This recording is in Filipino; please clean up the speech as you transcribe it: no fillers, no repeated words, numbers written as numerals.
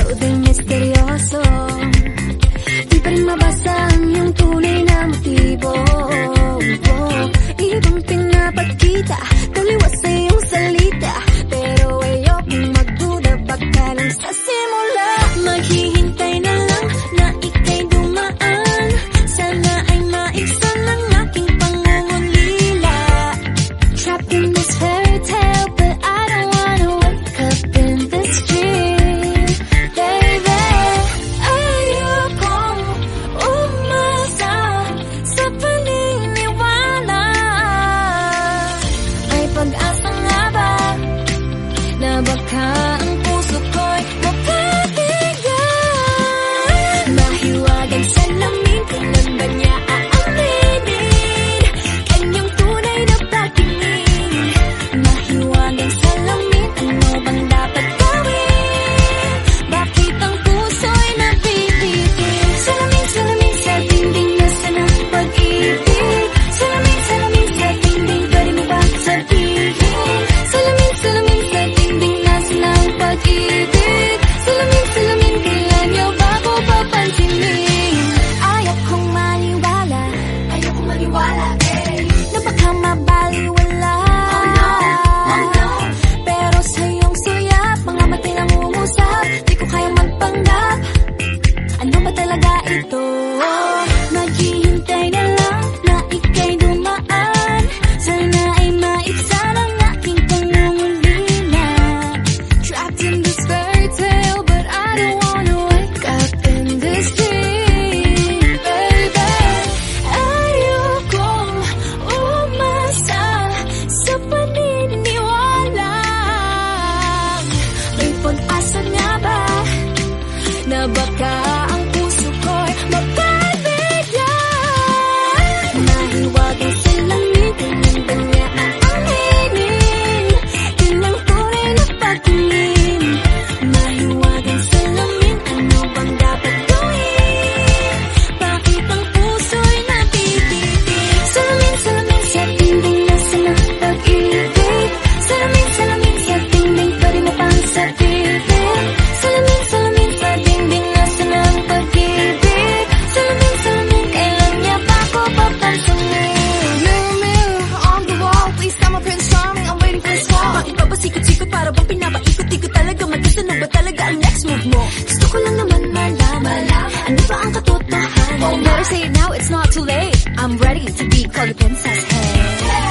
ikaw din misteryoso. Di pa rin mabasa ang iyong tunay na motibo. Ibang pinapagkita, taliwas sa iyong salita, pero ayokong magduda, baka lang sa simula. Maghihintay na lang na ika'y dumaan, sana ay maibsan ang aking pangungulila. Trapped in this fairy tale, but I don't wanna wake up in this dream, baby. Ayokong umasa sa paniniwala. May pag-asa nga ba na baka ang puso ko'y mapabigyan? Mahiwagang salamin, kailan ba niya aaminin kanyang tunay na pagtingin? Mahiwagang salamin, ano bang dapat gawin? Bakit ang puso'y nabibitin? Salamin, salamin sa dingding, nasa na pag-ibig? Salamin, salamin sa dingding, pwede mo ba sabihin? Salamin, salamin sa dingding, nasa na ang pag-ibig? Salamin, salamin, kailan niyo ba ko papansinin? Ayokong maniwala, na baka mabaliwala. Pero sa iyong suyap, mga matay nangungusap, di ko kayang magpanggap. Ano ba talaga ito? Maghihintay na lang na ika'y dumaan, sana ay maibsan ang aking pangungulila. Trapped in this fairy tale, but I don't wanna wake up in this dream, baby. Ayokong umasa sa paniniwala. May pag-asa nga ba na baka ang puso ko'y mapabigyan? Mahiwagang salamin, kailan ba niya aaminin kanyang tunay na pagtingin? Mahiwagang salamin, ano bang dapat gawin? Bakit ang puso'y nabibitin? Salamin, salamin sa dingding, nasa na pag-ibig? Salamin, salamin sa dingding, pwede mo pang sabihin? Salamin, salamin sa dingding, nasa na ang pag-ibig? Salamin, salamin, kailan niya ba ko papansinin? Mirror, mirror on the wall, please tell my Prince Charming I'm waiting for his call. Bakit pa ba sikot-sikot, para bang pinapaikot-ikot talaga? Magkasunod ba talaga ang next move mo? Gusto ko lang naman malaman, ano ba ang katotohanan? Oh, better say it now, it's not too late. I'm ready to be called a princess, hey.